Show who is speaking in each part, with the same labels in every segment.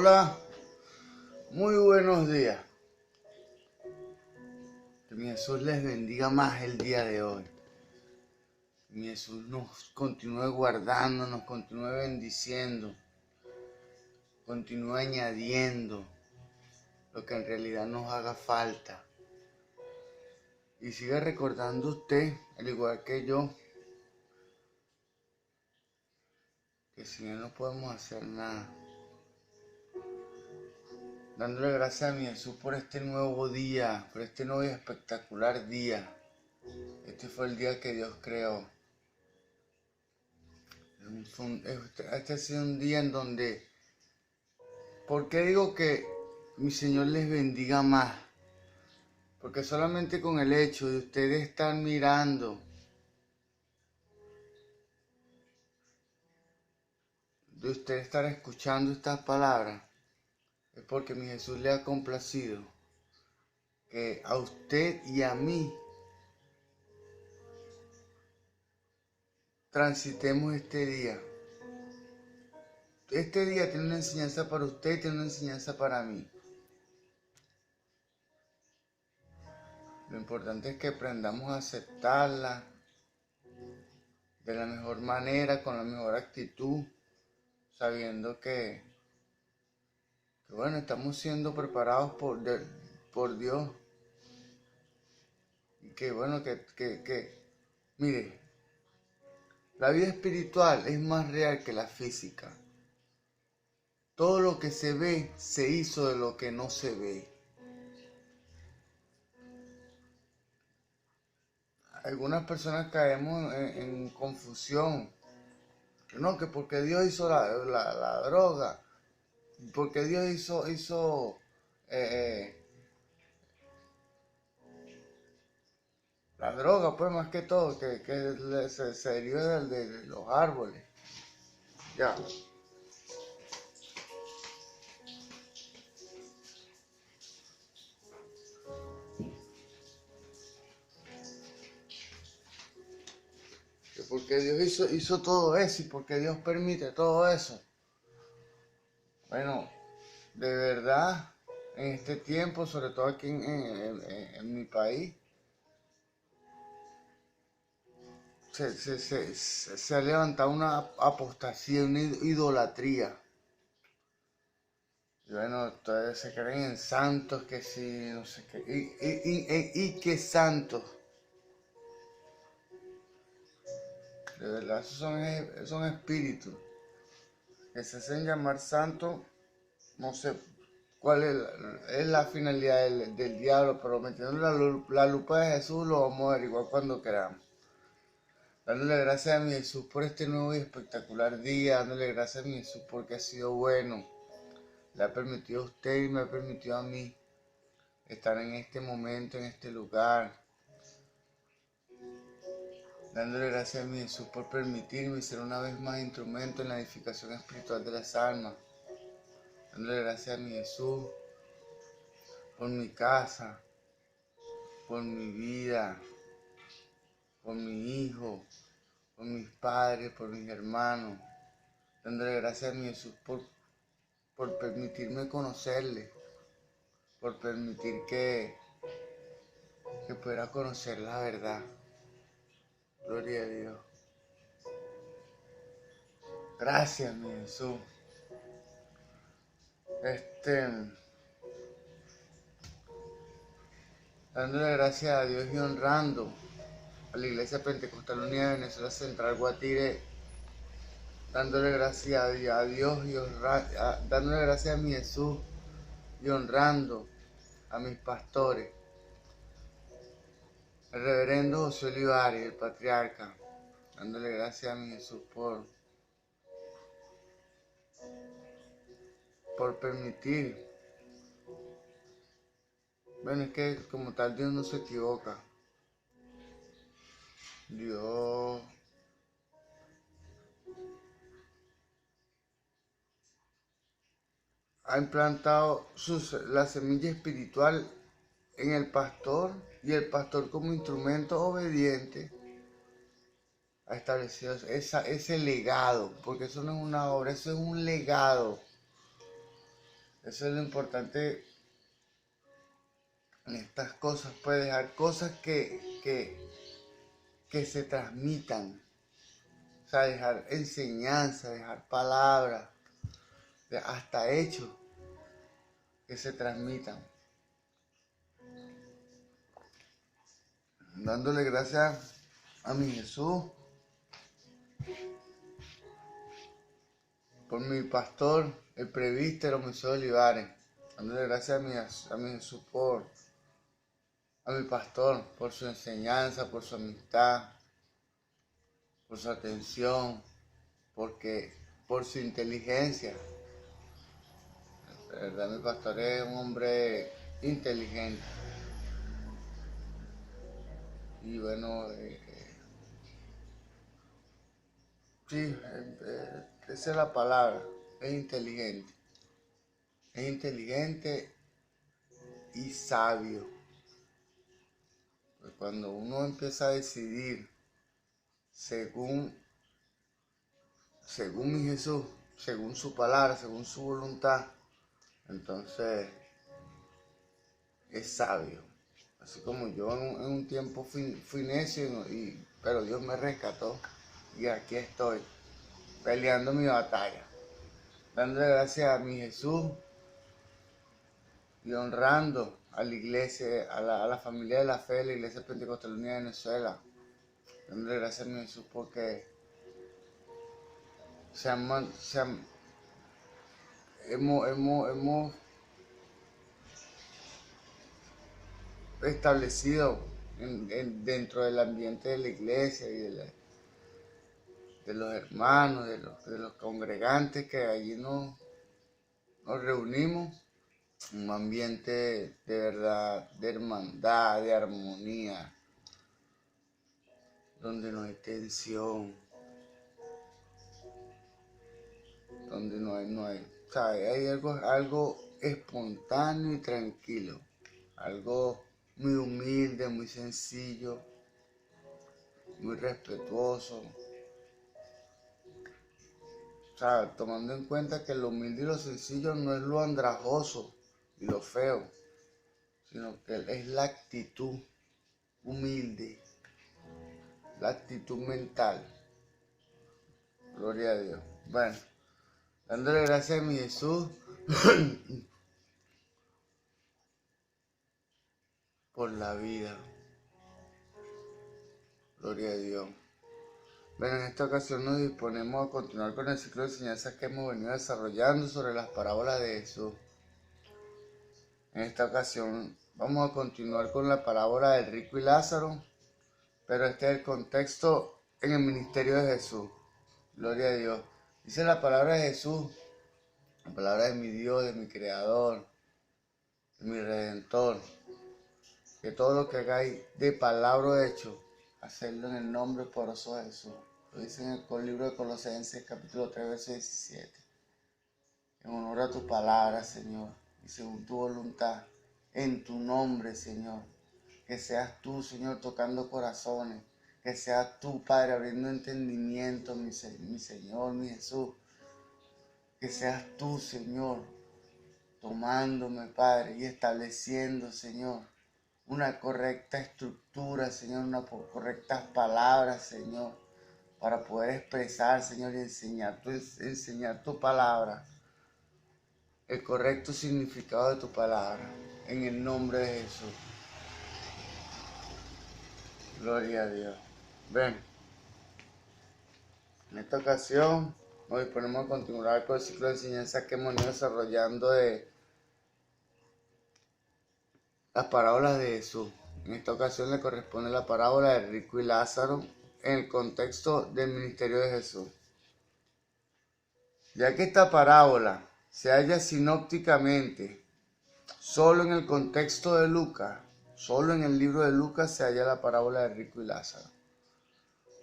Speaker 1: Hola, muy buenos días. Que mi Jesús les bendiga más el día de hoy. Que mi Jesús nos continúe guardando, nos continúe bendiciendo, continúe añadiendo lo que en realidad nos haga falta. Y siga recordando usted, al igual que yo, que sin Él no podemos hacer nada. Dándole gracias a mi Jesús por este nuevo día, por este nuevo y espectacular día. Este fue el día que Dios creó. Este ha sido un día en donde, ¿por qué digo que mi Señor les bendiga más? Porque solamente con el hecho de ustedes estar mirando, de ustedes estar escuchando estas palabras, es porque mi Jesús le ha complacido que a usted y a mí transitemos este día. Este día tiene una enseñanza para usted y tiene una enseñanza para mí. Lo importante es que aprendamos a aceptarla de la mejor manera, con la mejor actitud, sabiendo que bueno, estamos siendo preparados por Dios. Y que bueno, mire, la vida espiritual es más real que la física. Todo lo que se ve se hizo de lo que no se ve. Algunas personas caemos en confusión. No, que porque Dios hizo la droga, porque Dios hizo la droga, pues más que todo, que se deriva de los árboles. Ya. Porque Dios hizo todo eso y porque Dios permite todo eso. Bueno, de verdad, en este tiempo, sobre todo aquí en mi país, se ha levantado una apostasía, una idolatría. Y bueno, ustedes se creen en santos, que sí, no sé qué, y que santos. De verdad, esos son espíritus que se hacen llamar santos. No sé cuál es la finalidad del diablo, pero metiendo la lupa de Jesús lo vamos a averiguar cuando queramos. Dándole gracias a mi Jesús por este nuevo y espectacular día, dándole gracias a mi Jesús porque ha sido bueno. Le ha permitido a usted y me ha permitido a mí estar en este momento, en este lugar. Dándole gracias a mi Jesús por permitirme ser una vez más instrumento en la edificación espiritual de las almas. Dándole gracias a mi Jesús por mi casa, por mi vida, por mi hijo, por mis padres, por mis hermanos. Dándole gracias a mi Jesús por permitirme conocerle, por permitir que pueda conocer la verdad. Gloria a Dios. Gracias, mi Jesús. Dándole gracias a Dios y honrando a la Iglesia Pentecostal Unida de Venezuela Central Guatire, dándole gracias a Dios y dándole gracias a mi Jesús y honrando a mis pastores, el reverendo José Olivares, el patriarca, dándole gracias a mi Jesús por permitir. Bueno, es que como tal Dios no se equivoca. Dios ha implantado la semilla espiritual en el pastor, y el pastor como instrumento obediente ha establecido ese legado, porque eso no es una obra, eso es un legado. Eso es lo importante en estas cosas, pues dejar cosas que se transmitan. O sea, dejar enseñanza, dejar palabras, hasta hechos que se transmitan. Dándole gracias a mi Jesús por mi pastor, el presbítero Moisés Olivares. Dándole gracias a mi Jesús a mi pastor, por su enseñanza, por su amistad, por su atención, por su inteligencia. De verdad, mi pastor es un hombre inteligente. Y bueno, sí, esa es la palabra, es inteligente. Es inteligente y sabio. Pues cuando uno empieza a decidir según mi Jesús, según su palabra, según su voluntad, entonces es sabio. Así como yo en un tiempo fui necio, pero Dios me rescató y aquí estoy peleando mi batalla, dándole gracias a mi Jesús y honrando a la iglesia, a la familia de la fe de la Iglesia Pentecostal Unida de Venezuela. Dándole gracias a mi Jesús porque hemos establecido dentro del ambiente de la iglesia y de los hermanos, de los congregantes que allí nos reunimos, un ambiente de verdad, de hermandad, de armonía, donde no hay tensión, donde no hay, ¿sabes? Hay algo espontáneo y tranquilo, algo muy humilde, muy sencillo, muy respetuoso. O sea, tomando en cuenta que lo humilde y lo sencillo no es lo andrajoso y lo feo, sino que es la actitud humilde, la actitud mental. Gloria a Dios. Bueno, dándole gracias a mi Jesús por la vida. Gloria a Dios. Bueno, en esta ocasión nos disponemos a continuar con el ciclo de enseñanzas que hemos venido desarrollando sobre las parábolas de Jesús. En esta ocasión vamos a continuar con la parábola del rico y Lázaro, pero este es el contexto en el ministerio de Jesús. Gloria a Dios. Dice la palabra de Jesús, la palabra de mi Dios, de mi Creador, de mi Redentor, que todo lo que hagáis de palabra o hecho, hacerlo en el nombre poderoso de Jesús. Lo dice en el libro de Colosenses, capítulo 3, verso 17. En honor a tu palabra, Señor, y según tu voluntad, en tu nombre, Señor. Que seas tú, Señor, tocando corazones. Que seas tú, Padre, abriendo entendimiento, mi Señor, mi Jesús. Que seas tú, Señor, tomándome, Padre, y estableciendo, Señor, una correcta estructura, Señor, unas correctas palabras, Señor, para poder expresar, Señor, y enseñar tu palabra, el correcto significado de tu palabra, en el nombre de Jesús. Gloria a Dios. Ven, en esta ocasión nos disponemos a continuar con el ciclo de enseñanza que hemos ido desarrollando de las parábolas de Jesús. En esta ocasión le corresponde la parábola del rico y Lázaro en el contexto del ministerio de Jesús. Ya que esta parábola se halla sinópticamente solo en el contexto de Lucas, solo en el libro de Lucas se halla la parábola del rico y Lázaro.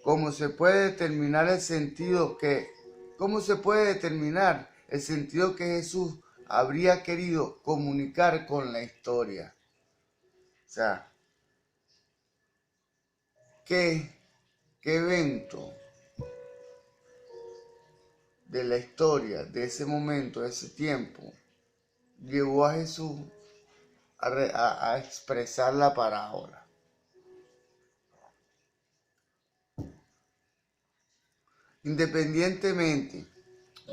Speaker 1: ¿Cómo se puede determinar el sentido que Jesús habría querido comunicar con la historia? O sea, ¿qué evento de la historia, de ese momento, de ese tiempo, llevó a Jesús a expresar la parábola. Independientemente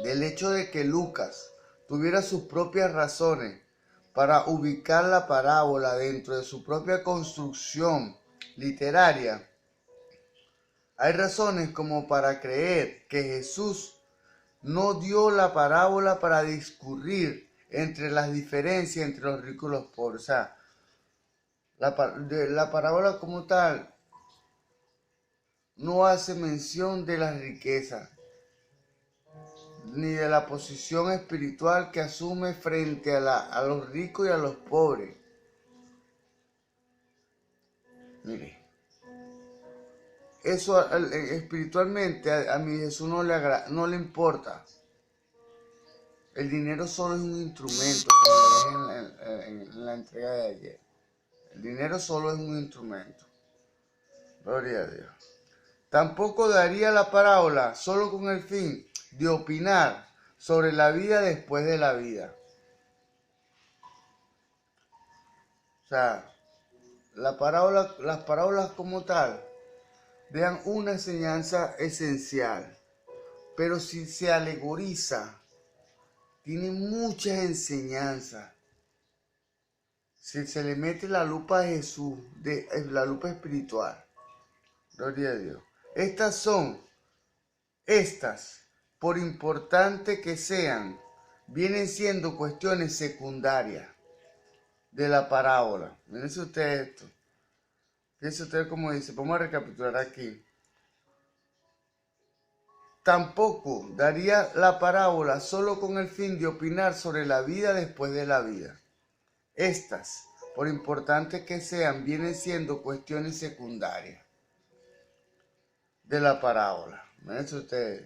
Speaker 1: del hecho de que Lucas tuviera sus propias razones para ubicar la parábola dentro de su propia construcción literaria, hay razones como para creer que Jesús no dio la parábola para discurrir entre las diferencias entre los ricos y los pobres. O sea, la parábola como tal no hace mención de las riquezas, ni de la posición espiritual que asume frente a los ricos y a los pobres. Mire, eso espiritualmente a mi Jesús no le importa. El dinero solo es un instrumento, como le dije en la entrega de ayer. El dinero solo es un instrumento. Gloria a Dios. Tampoco daría la parábola solo con el fin de opinar sobre la vida después de la vida. O sea, las parábolas como tal dejan una enseñanza esencial, pero si se alegoriza, tiene muchas enseñanzas. Si se le mete la lupa a Jesús, la lupa espiritual, gloria a Dios. Estas, por importante que sean, vienen siendo cuestiones secundarias de la parábola. Fíjense ustedes esto. Fíjense ustedes cómo dice. Vamos a recapitular aquí. Tampoco daría la parábola solo con el fin de opinar sobre la vida después de la vida. Estas, por importantes que sean, vienen siendo cuestiones secundarias de la parábola. Fíjense ustedes.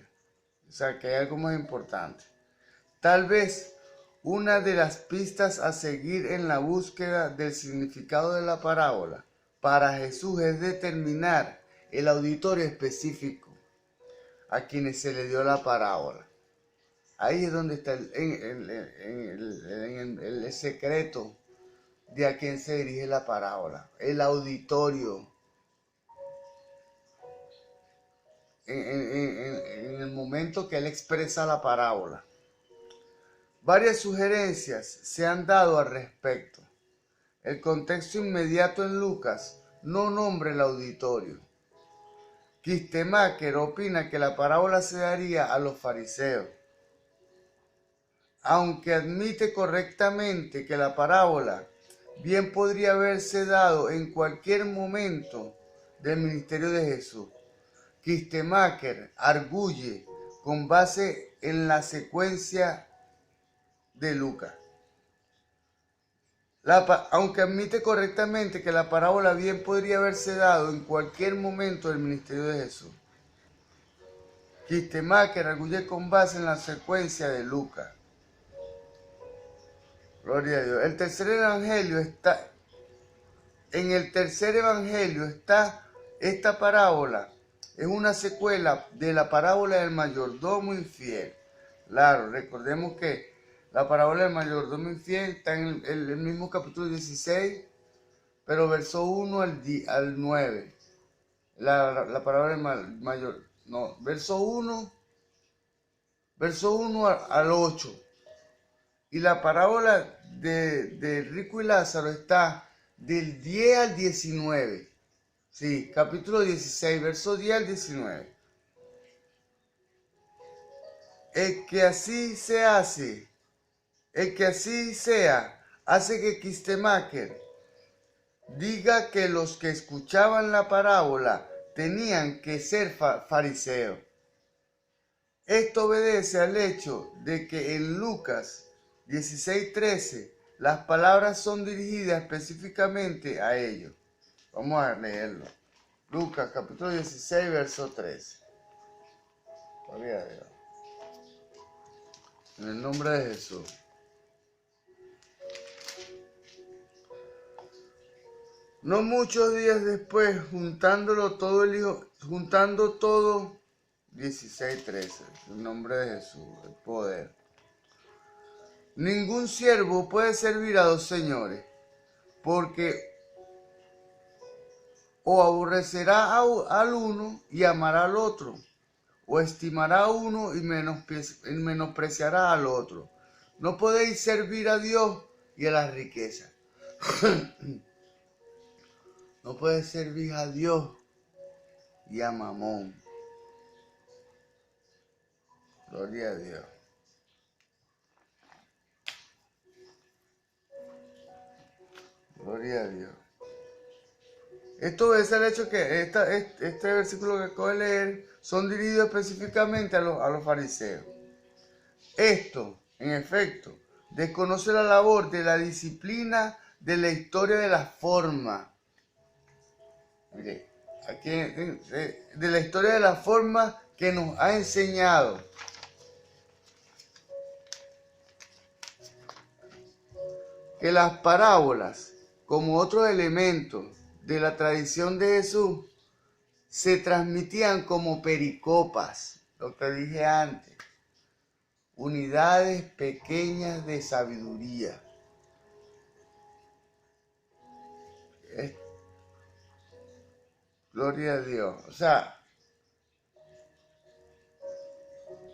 Speaker 1: O sea, que hay algo más importante. Tal vez una de las pistas a seguir en la búsqueda del significado de la parábola para Jesús es determinar el auditorio específico a quienes se le dio la parábola. Ahí es donde está el secreto de a quién se dirige la parábola. El auditorio. En el momento que él expresa la parábola. Varias sugerencias se han dado al respecto. El contexto inmediato en Lucas no nombra el auditorio. Kistemaker opina que la parábola se daría a los fariseos. Aunque admite correctamente que la parábola bien podría haberse dado en cualquier momento del ministerio de Jesús, Kistemaker arguye con base en la secuencia de Lucas. Aunque admite correctamente que la parábola bien podría haberse dado en cualquier momento del ministerio de Jesús, Kistemaker arguye con base en la secuencia de Lucas. Gloria a Dios. En el tercer evangelio está esta parábola. Es una secuela de la parábola del mayordomo infiel. Claro, recordemos que la parábola del mayordomo infiel está en el mismo capítulo 16, pero verso 1 al 9. La parábola del mayor, no, verso 1 al 8. Y la parábola de rico y Lázaro está del 10 al 19. Sí, capítulo 16, verso 10 al 19. El que así sea, hace que Kistemaker diga que los que escuchaban la parábola tenían que ser fariseos. Esto obedece al hecho de que en Lucas 16:13 las palabras son dirigidas específicamente a ellos. Vamos a leerlo. Lucas capítulo 16, verso 13. Gloria a Dios. En el nombre de Jesús. No muchos días después, juntando todo, 16:13, en nombre de Jesús, el poder. Ningún siervo puede servir a dos señores, porque o aborrecerá al uno y amará al otro, o estimará a uno y menospreciará al otro. No podéis servir a Dios y a las riquezas. No puedes servir a Dios y a Mamón. Gloria a Dios. Gloria a Dios. Esto es el hecho que este versículo que acabo de leer son dirigidos específicamente a los fariseos. Esto, en efecto, desconoce la labor de la disciplina de la historia de la forma. Okay. Aquí, de la historia de la forma que nos ha enseñado. Que las parábolas, como otros elementos de la tradición de Jesús, se transmitían como pericopas, lo que dije antes, unidades pequeñas de sabiduría. Gloria a Dios. O sea,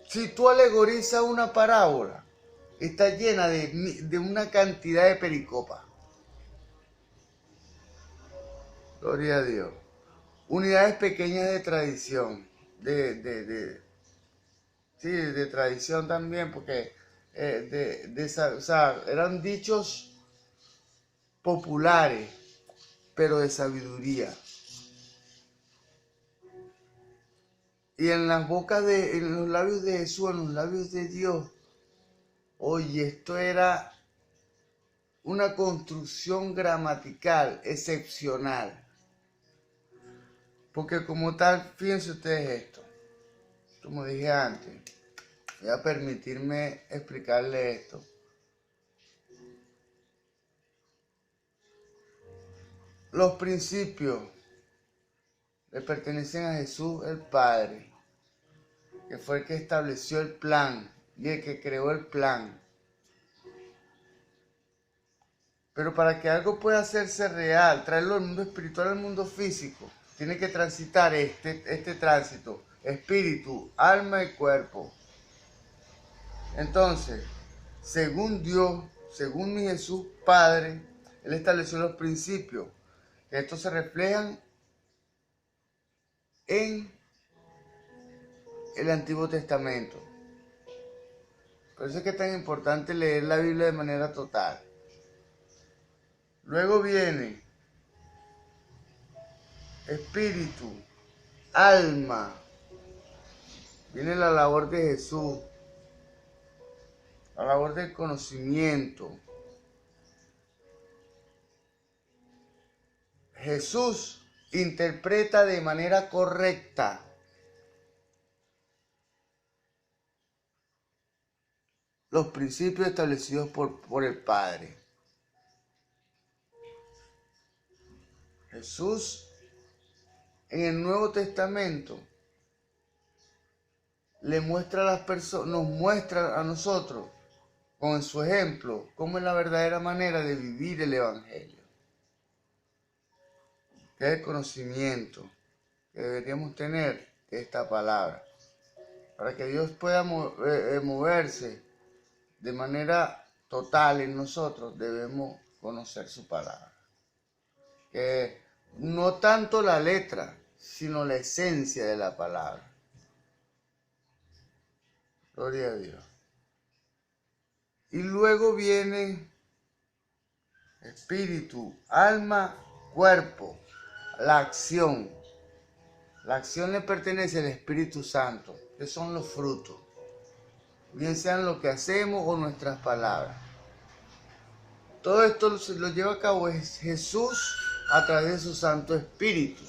Speaker 1: si tú alegorizas una parábola, está llena de una cantidad de pericopas. Gloria a Dios. Unidades pequeñas de tradición, sí, de tradición también, porque o sea, eran dichos populares, pero de sabiduría. Y en las bocas en los labios de Jesús, en los labios de Dios, oye, esto era una construcción gramatical excepcional. Porque como tal, fíjense ustedes esto, como dije antes, voy a permitirme explicarle esto. Los principios le pertenecen a Jesús el Padre, que fue el que estableció el plan y el que creó el plan. Pero para que algo pueda hacerse real, traerlo del mundo espiritual al mundo físico, tiene que transitar este tránsito, espíritu, alma y cuerpo. Entonces, según Dios, según mi Jesús Padre, Él estableció los principios. Estos se reflejan en el Antiguo Testamento. Por eso es que es tan importante leer la Biblia de manera total. Luego viene espíritu, alma. Viene la labor de Jesús, la labor del conocimiento. Jesús interpreta de manera correcta los principios establecidos por el Padre. Jesús en el Nuevo Testamento le muestra a las personas, nos muestra a nosotros con su ejemplo cómo es la verdadera manera de vivir el Evangelio, que es el conocimiento que deberíamos tener de esta palabra. Para que Dios pueda moverse de manera total en nosotros, debemos conocer su palabra. Que no tanto la letra, sino la esencia de la palabra. Gloria a Dios. Y luego viene espíritu, alma, cuerpo, la acción. La acción le pertenece al Espíritu Santo, que son los frutos, bien sean lo que hacemos o nuestras palabras. Todo esto lo lleva a cabo Jesús a través de su Santo Espíritu.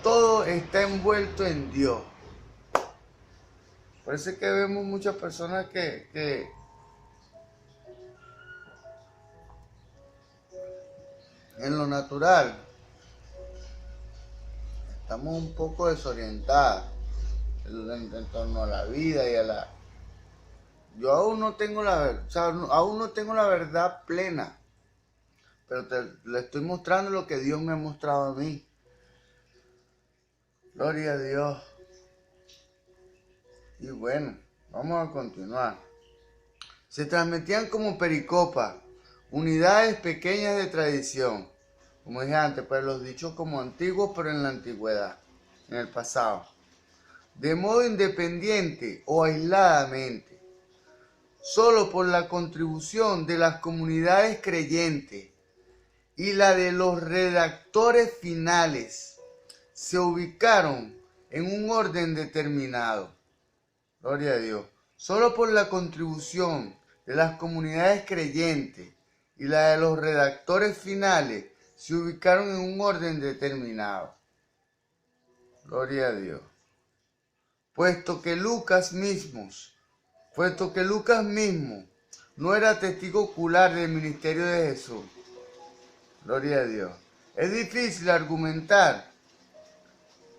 Speaker 1: Todo está envuelto en Dios. Por eso es que vemos muchas personas que en lo natural estamos un poco desorientados en torno a la vida Yo aún no tengo o sea, aún no tengo la verdad plena, pero le estoy mostrando lo que Dios me ha mostrado a mí. Gloria a Dios. Y bueno, vamos a continuar. Se transmitían como pericopas, unidades pequeñas de tradición, como dije antes, pues los dichos como antiguos, pero en la antigüedad, en el pasado, de modo independiente o aisladamente, solo por la contribución de las comunidades creyentes y la de los redactores finales, se ubicaron en un orden determinado. Gloria a Dios. Solo por la contribución de las comunidades creyentes y la de los redactores finales se ubicaron en un orden determinado. Gloria a Dios. Puesto que Lucas mismo no era testigo ocular del ministerio de Jesús. Gloria a Dios. Es difícil argumentar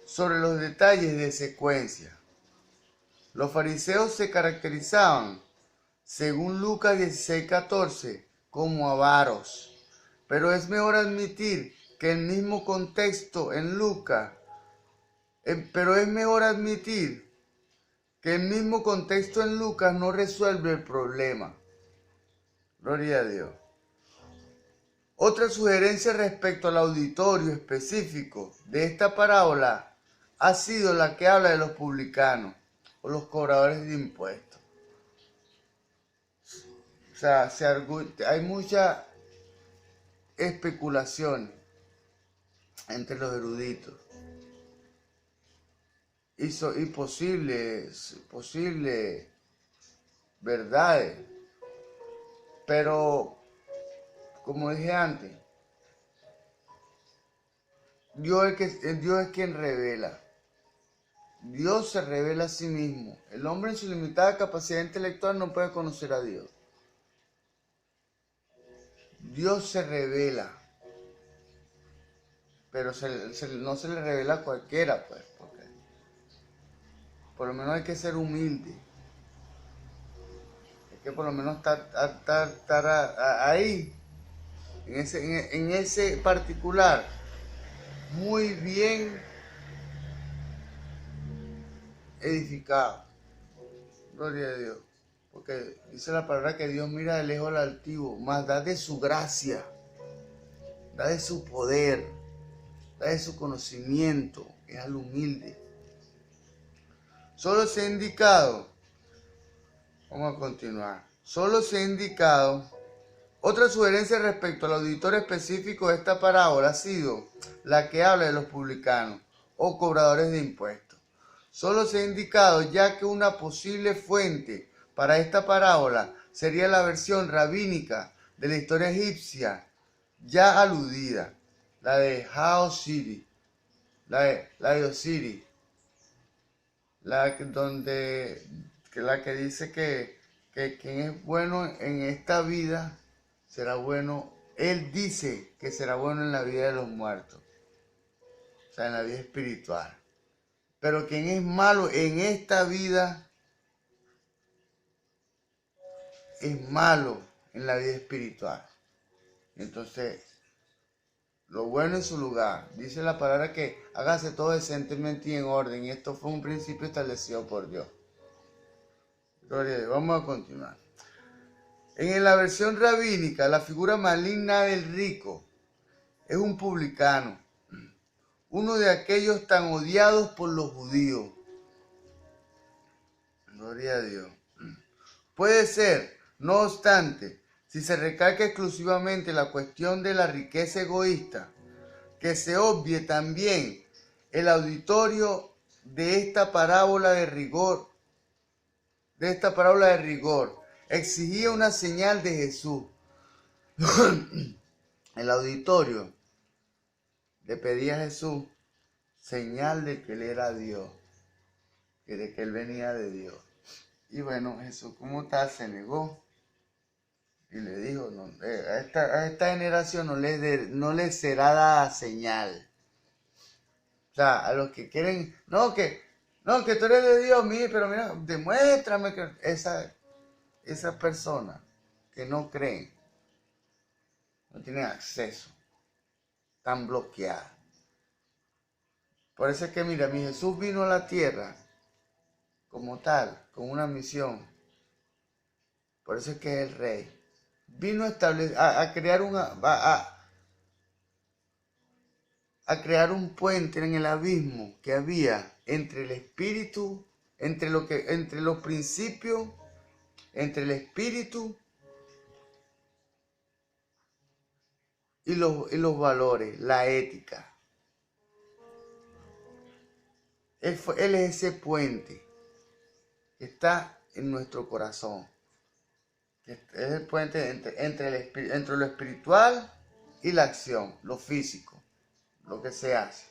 Speaker 1: sobre los detalles de secuencia. Los fariseos se caracterizaban, según Lucas 16:14, como avaros. Pero es mejor admitir que el mismo contexto en Lucas, no resuelve el problema. Gloria a Dios. Otra sugerencia respecto al auditorio específico de esta parábola ha sido la que habla de los publicanos o los cobradores de impuestos. O sea, hay mucha especulación entre los eruditos y posibles verdades, pero como dije antes, Dios es quien revela. Dios se revela a sí mismo. El hombre en su limitada capacidad intelectual no puede conocer a Dios. Dios se revela, pero no se le revela a cualquiera, pues, porque por lo menos hay que ser humilde. Hay que por lo menos estar ahí, en ese particular, muy bien edificado. Gloria a Dios. Porque dice la palabra que Dios mira de lejos al altivo, mas da de su gracia, da de su poder, da de su conocimiento, es al humilde. Solo se ha indicado, vamos a continuar, otra sugerencia respecto al auditorio específico de esta parábola ha sido la que habla de los publicanos o cobradores de impuestos. Solo se ha indicado ya que una posible fuente para esta parábola sería la versión rabínica de la historia egipcia ya aludida, la de Osiris, la de Osiris, la que dice que quien es bueno en esta vida será bueno. Él dice que será bueno en la vida de los muertos, o sea, en la vida espiritual. Pero quien es malo en esta vida es malo en la vida espiritual. Entonces, lo bueno en su lugar. Dice la palabra que hágase todo decentemente y en orden. Y esto fue un principio establecido por Dios. Gloria a Dios. Vamos a continuar. En la versión rabínica, la figura maligna del rico es un publicano, uno de aquellos tan odiados por los judíos. Gloria a Dios. Puede ser, no obstante, si se recalca exclusivamente la cuestión de la riqueza egoísta, que se obvie también el auditorio de esta parábola de rigor. Exigía una señal de Jesús. El auditorio le pedía a Jesús señal de que él era Dios, de que él venía de Dios. Y bueno, Jesús como tal se negó y le dijo, no, a esta generación no le será dada señal. O sea, a los que quieren, que tú eres de Dios, pero mira, demuéstrame que esa. esas personas que no creen, no tienen acceso, están bloqueadas. Por eso es que mira, mi Jesús vino a la tierra como tal, con una misión. Por eso es que es el rey. Vino a crear a crear un puente en el abismo que había entre el espíritu, entre los principios, entre el espíritu y los valores, la ética. Él es ese puente que está en nuestro corazón. Es el puente entre lo espiritual y la acción, lo físico, lo que se hace.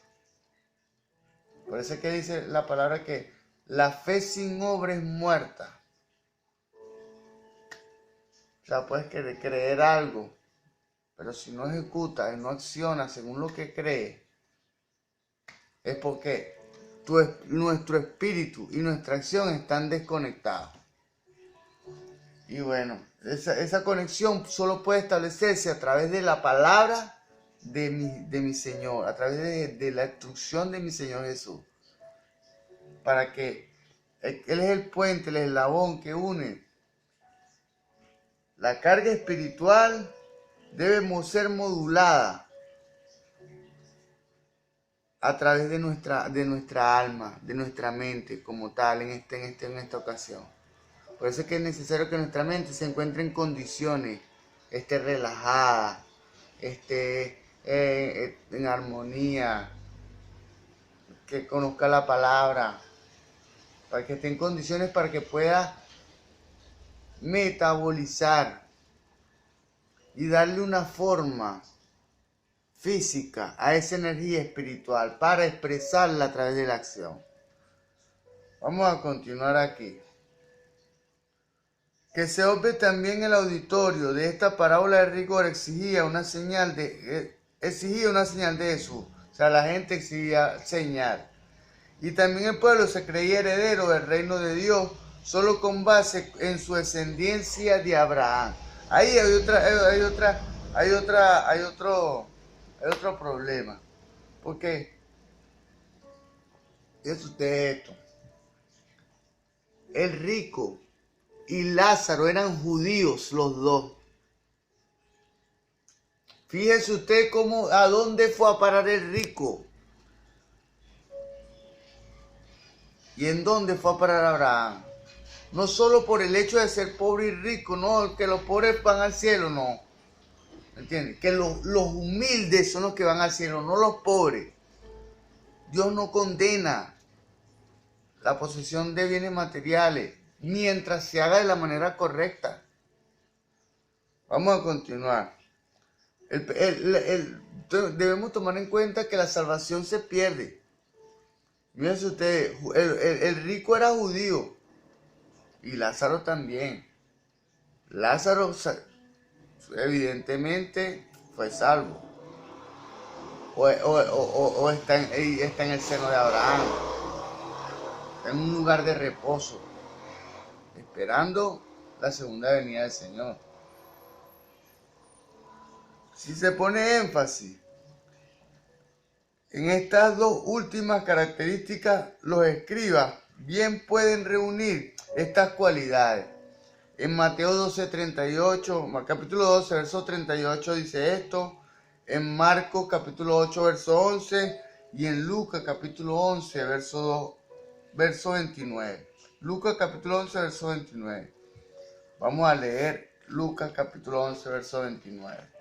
Speaker 1: Por eso es que dice la palabra que la fe sin obra es muerta. O sea, puedes creer algo, pero si no ejecutas y no accionas según lo que crees, es porque nuestro espíritu y nuestra acción están desconectados. Y bueno, esa conexión solo puede establecerse a través de la palabra de mi Señor, a través de la instrucción de mi Señor Jesús. Para que Él es el puente, el eslabón que une. La carga espiritual debe ser modulada a través de nuestra alma, de nuestra mente como tal en esta ocasión. Por eso es que es necesario que nuestra mente se encuentre en condiciones, esté relajada, esté en armonía, que conozca la palabra, para que esté en condiciones para que pueda metabolizar y darle una forma física a esa energía espiritual para expresarla a través de la acción. Vamos a continuar aquí. Que se obve también el auditorio de esta parábola de rigor exigía una señal de Jesús. O sea, la gente exigía señal. Y también el pueblo se creía heredero del reino de Dios solo con base en su descendencia de Abraham. Ahí hay otro problema. Porque es usted esto. El rico y Lázaro eran judíos los dos. Fíjese usted a dónde fue a parar el rico. ¿Y en dónde fue a parar Abraham? No solo por el hecho de ser pobre y rico, no, que los pobres van al cielo, no. ¿Entiendes? Que los humildes son los que van al cielo, no los pobres. Dios no condena la posesión de bienes materiales mientras se haga de la manera correcta. Vamos a continuar. Debemos tomar en cuenta que la salvación se pierde. Fíjense ustedes, el rico era judío y Lázaro también. Lázaro evidentemente fue salvo. O está en el seno de Abraham. Está en un lugar de reposo, esperando la segunda venida del Señor. Si se pone énfasis en estas dos últimas características, los escribas bien pueden reunir estas cualidades. En Mateo 12:38, capítulo 12, verso 38 dice esto. En Marcos capítulo 8, verso 11. Y en Lucas capítulo 11, verso 29. Lucas capítulo 11, verso 29. Vamos a leer Lucas capítulo 11, verso 29.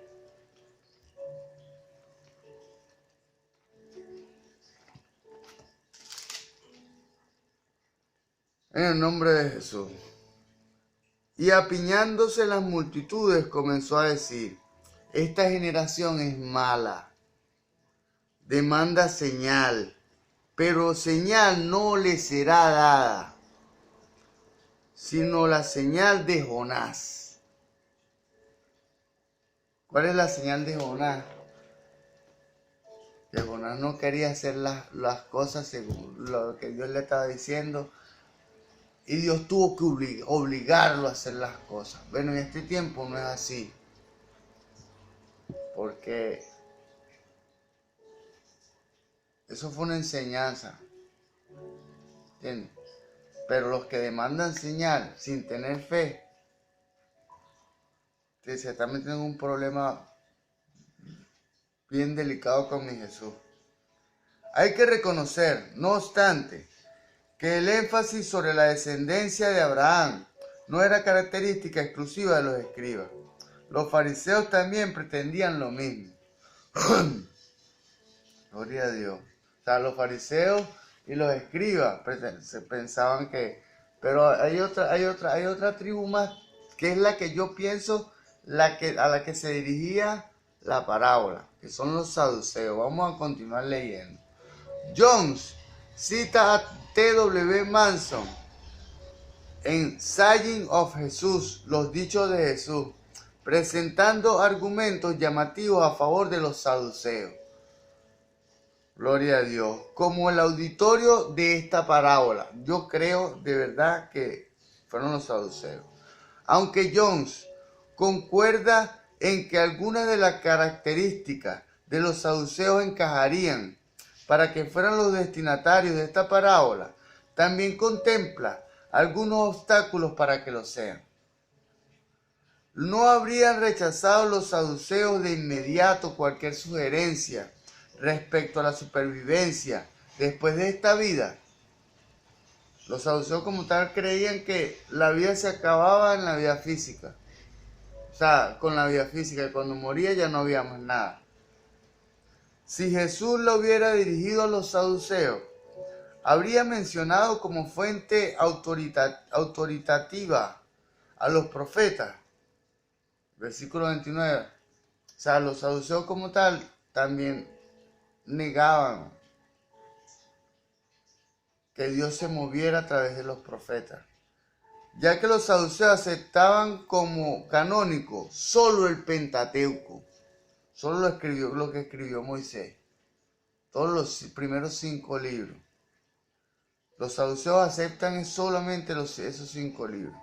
Speaker 1: En el nombre de Jesús. Y apiñándose las multitudes comenzó a decir: esta generación es mala, demanda señal, pero señal no le será dada, sino la señal de Jonás. ¿Cuál es la señal de Jonás? Que Jonás no quería hacer las cosas según lo que Dios le estaba diciendo. y Dios tuvo que obligarlo a hacer las cosas. Bueno, en este tiempo no es así, porque eso fue una enseñanza, ¿entiendes? Pero los que demandan señal sin tener fe, que se están metiendo en un problema bien delicado con mi Jesús. Hay que reconocer, no obstante, que el énfasis sobre la descendencia de Abraham no era característica exclusiva de los escribas. Los fariseos también pretendían lo mismo. Gloria a Dios. O sea, los fariseos y los escribas se pensaban que... Pero hay otra tribu más, que es la que yo pienso, a la que se dirigía la parábola, que son los saduceos. Vamos a continuar leyendo. Jones cita a T.W. Manson en Saying of Jesús, los dichos de Jesús, presentando argumentos llamativos a favor de los saduceos. Gloria a Dios. Como el auditorio de esta parábola, yo creo de verdad que fueron los saduceos. Aunque Jones concuerda en que algunas de las características de los saduceos encajarían para que fueran los destinatarios de esta parábola, también contempla algunos obstáculos para que lo sean. No habrían rechazado los saduceos de inmediato cualquier sugerencia respecto a la supervivencia después de esta vida. Los saduceos como tal creían que la vida se acababa en la vida física. O sea, con la vida física, cuando moría ya no había más nada. Si Jesús lo hubiera dirigido a los saduceos, habría mencionado como fuente autoritativa a los profetas. Versículo 29. O sea, los saduceos como tal también negaban que Dios se moviera a través de los profetas, ya que los saduceos aceptaban como canónico solo el Pentateuco, solo lo que escribió Moisés, todos los primeros 5 libros. Los saduceos aceptan solamente esos 5 libros.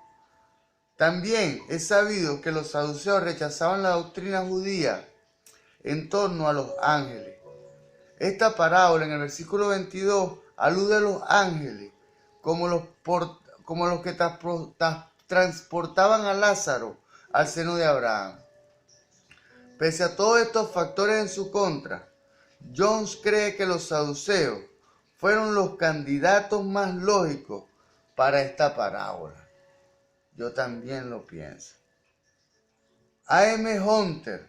Speaker 1: También es sabido que los saduceos rechazaban la doctrina judía en torno a los ángeles. Esta parábola en el versículo 22 alude a los ángeles como los que transportaban a Lázaro al seno de Abraham. Pese a todos estos factores en su contra, Jones cree que los saduceos fueron los candidatos más lógicos para esta parábola. Yo también lo pienso. A.M. Hunter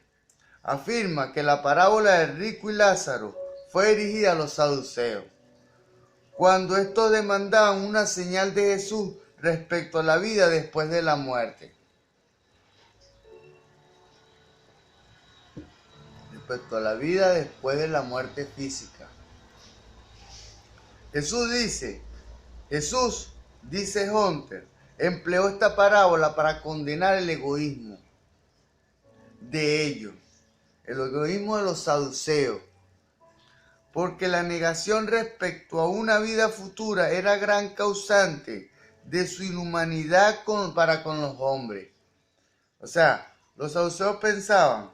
Speaker 1: afirma que la parábola del rico y Lázaro fue dirigida a los saduceos, cuando estos demandaban una señal de Jesús respecto a la vida después de la muerte. Respecto a la vida después de la muerte física. Jesús dice Hunter, empleó esta parábola para condenar el egoísmo de ellos, el egoísmo de los saduceos, porque la negación respecto a una vida futura era gran causante de su inhumanidad para con los hombres. O sea, los saduceos pensaban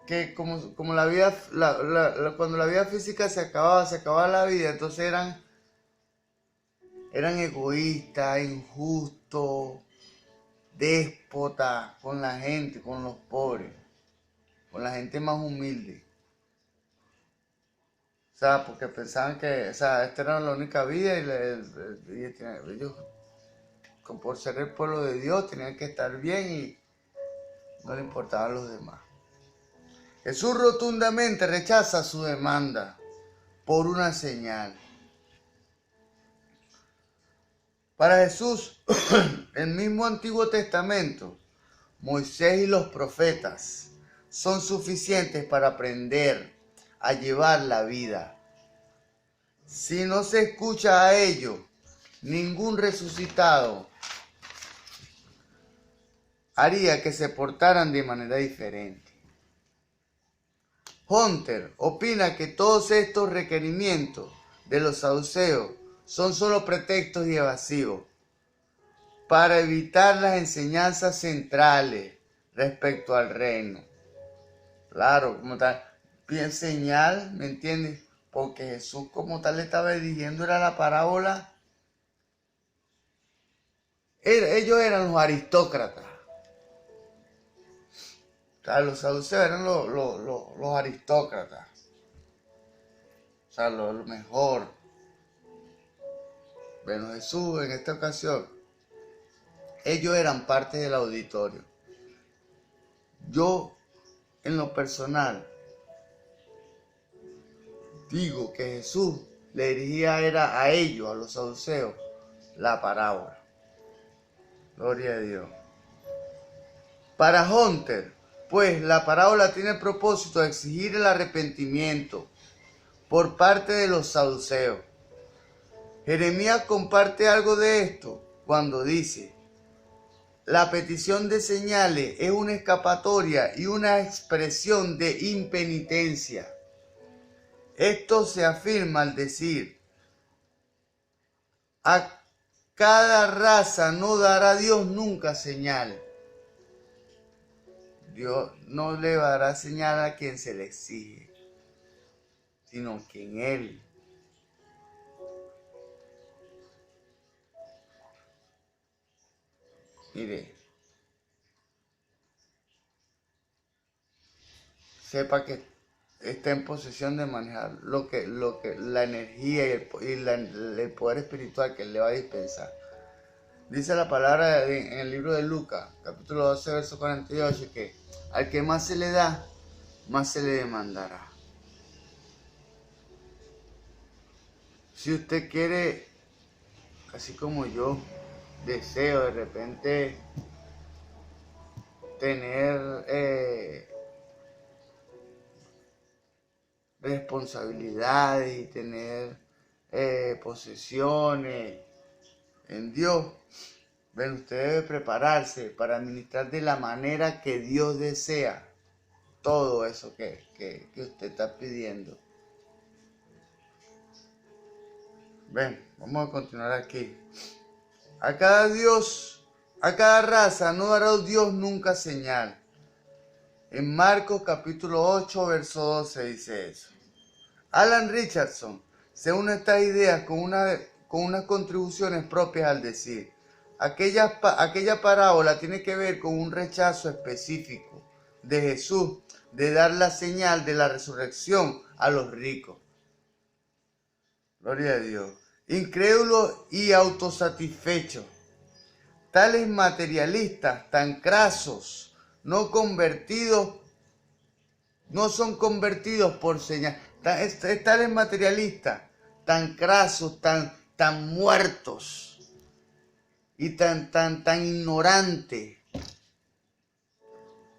Speaker 1: que como la vida, cuando la vida física se acababa la vida, entonces eran egoístas, injustos, déspotas con la gente, con los pobres, con la gente más humilde. O sea, porque pensaban que, esta era la única vida y ellos, por ser el pueblo de Dios, tenían que estar bien y no le importaban los demás. Jesús rotundamente rechaza su demanda por una señal. Para Jesús, el mismo Antiguo Testamento, Moisés y los profetas son suficientes para aprender a llevar la vida. Si no se escucha a ellos, ningún resucitado haría que se portaran de manera diferente. Hunter opina que todos estos requerimientos de los saduceos son solo pretextos y evasivos. para evitar las enseñanzas centrales respecto al reino. Claro, como tal, bien señal, ¿me entiendes? Porque Jesús como tal le estaba dirigiendo era la parábola. Ellos eran los aristócratas. O sea, los saduceos eran los aristócratas. O sea, lo mejor. Bueno, Jesús en esta ocasión, ellos eran parte del auditorio. Yo, en lo personal, digo que Jesús le dirigía era a ellos, a los saduceos, la parábola. Gloria a Dios. Para Hunter, pues la parábola tiene el propósito de exigir el arrepentimiento por parte de los saduceos. Jeremías comparte algo de esto cuando dice: la petición de señales es una escapatoria y una expresión de impenitencia. Esto se afirma al decir: a cada raza no dará Dios nunca señal. Dios no le dará señal a quien se le exige, sino que en Él. Mire, sepa que está en posesión de manejar la energía y el poder espiritual que Él le va a dispensar. Dice la palabra en el libro de Lucas, capítulo 12, verso 48, que al que más se le da, más se le demandará. Si usted quiere, así como yo, deseo de repente tener responsabilidades y tener posesiones en Dios, bueno, usted debe prepararse para administrar de la manera que Dios desea todo eso que usted está pidiendo. Ven, vamos a continuar aquí. A cada raza no dará Dios nunca señal. En Marcos capítulo 8, verso 12 dice eso. Alan Richardson se une a estas ideas con unas contribuciones propias al decir: aquella parábola tiene que ver con un rechazo específico de Jesús de dar la señal de la resurrección a los ricos. Gloria a Dios. Incrédulos y autosatisfechos. Tales materialistas tan crasos, no son convertidos por señal. Tales materialistas tan crasos, tan muertos y tan ignorantes,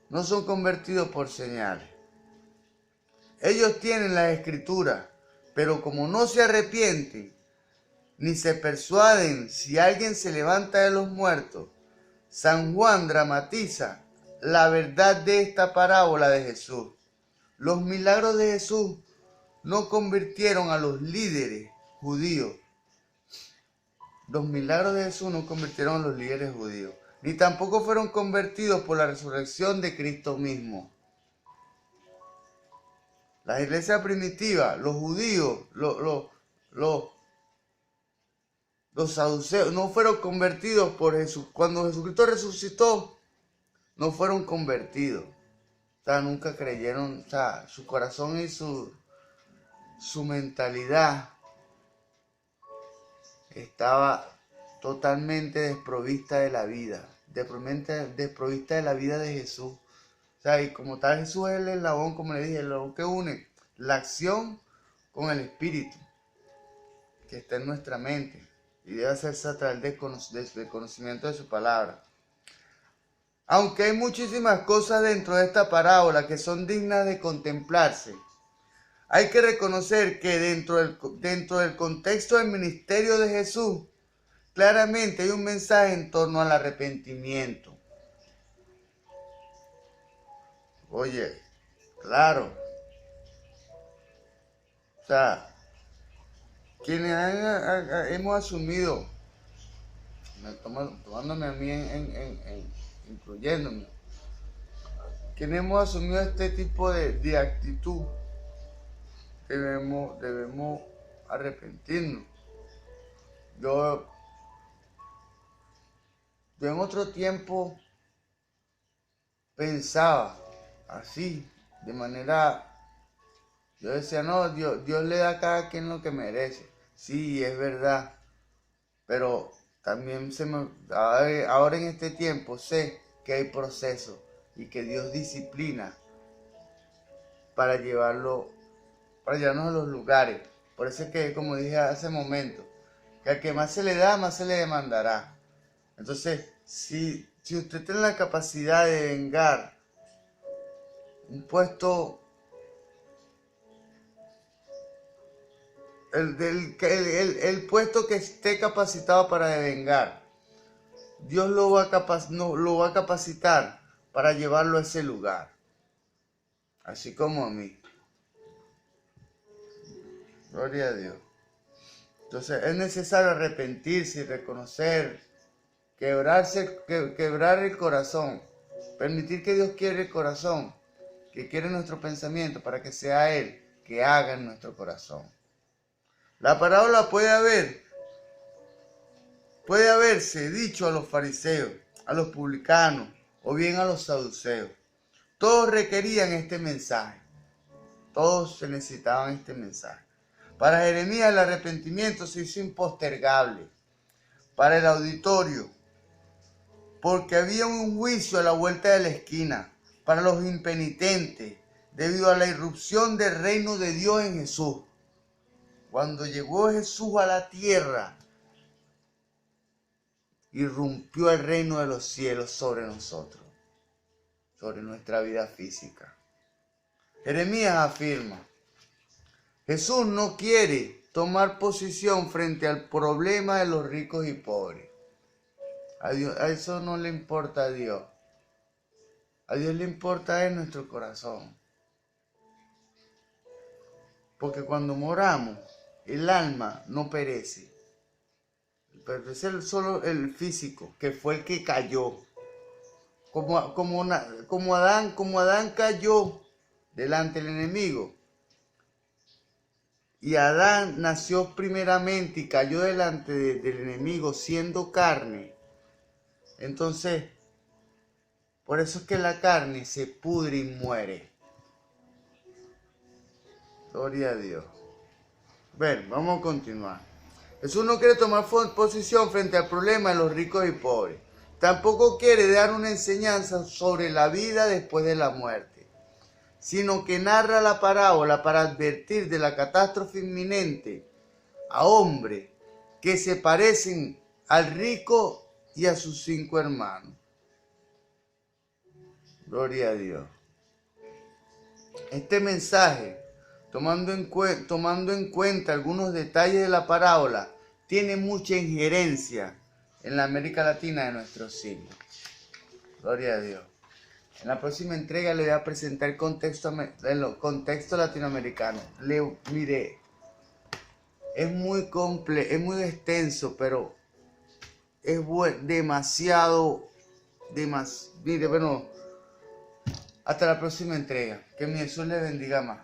Speaker 1: no son convertidos por señales. Ellos tienen las escrituras, pero como no se arrepienten, ni se persuaden si alguien se levanta de los muertos, San Juan dramatiza la verdad de esta parábola de Jesús. Los milagros de Jesús no convirtieron a los líderes judíos. Los milagros de Jesús no convirtieron a los líderes judíos, ni tampoco fueron convertidos por la resurrección de Cristo mismo. La iglesia primitiva, los judíos, los saduceos, no fueron convertidos por Jesús. Cuando Jesucristo resucitó, no fueron convertidos. O sea, nunca creyeron. O sea, su corazón y su mentalidad estaba totalmente desprovista de la vida. Desprovista de la vida de Jesús. O sea, y como tal, Jesús es el eslabón, como le dije, el eslabón que une la acción con el espíritu que está en nuestra mente. Y debe hacerse a través del conocimiento de su palabra. Aunque hay muchísimas cosas dentro de esta parábola que son dignas de contemplarse, hay que reconocer que dentro del contexto del ministerio de Jesús, claramente hay un mensaje en torno al arrepentimiento. Oye, claro. O sea, quienes hemos asumido tomándome a mí incluyéndome, quienes hemos asumido este tipo de actitud, debemos arrepentirnos. Yo en otro tiempo pensaba así, de manera, yo decía, no, Dios le da a cada quien lo que merece. Sí, es verdad, pero también ahora en este tiempo sé que hay procesos y que Dios disciplina para llevarnos a los lugares. Por eso es que, como dije hace momento, que al que más se le da, más se le demandará. Entonces, si usted tiene la capacidad de vengar un puesto, el puesto que esté capacitado para devengar, Dios lo va a capacitar para llevarlo a ese lugar, así como a mí. Gloria a Dios. Entonces es necesario arrepentirse y reconocer, quebrar el corazón, permitir que Dios quiebre el corazón, que quiere nuestro pensamiento para que sea Él que haga en nuestro corazón. La parábola puede haberse dicho a los fariseos, a los publicanos o bien a los saduceos. Todos requerían este mensaje. Todos se necesitaban este mensaje. Para Jeremías el arrepentimiento se hizo impostergable. Para el auditorio, porque había un juicio a la vuelta de la esquina. Para los impenitentes, debido a la irrupción del reino de Dios en Jesús. Cuando llegó Jesús a la tierra, irrumpió el reino de los cielos sobre nosotros, sobre nuestra vida física. Jeremías afirma, Jesús no quiere tomar posición frente al problema de los ricos y pobres. A eso no le importa a Dios. A Dios le importa en nuestro corazón. Porque cuando moramos, el alma no perece. Perece solo el físico, que fue el que cayó. Como Adán cayó delante del enemigo. Y Adán nació primeramente y cayó delante del enemigo siendo carne. Entonces, por eso es que la carne se pudre y muere. Gloria a Dios. Ven, vamos a continuar. Jesús no quiere tomar posición frente al problema de los ricos y pobres. Tampoco quiere dar una enseñanza sobre la vida después de la muerte, sino que narra la parábola para advertir de la catástrofe inminente a hombres que se parecen al rico y a sus 5 hermanos. Gloria a Dios. Este mensaje, tomando en cuenta algunos detalles de la parábola, tiene mucha injerencia en la América Latina de nuestro siglo. Gloria a Dios. En la próxima entrega le voy a presentar el contexto latinoamericano. Mire, es muy extenso, pero es demasiado. Mire, bueno, hasta la próxima entrega. Que mi Jesús le bendiga más.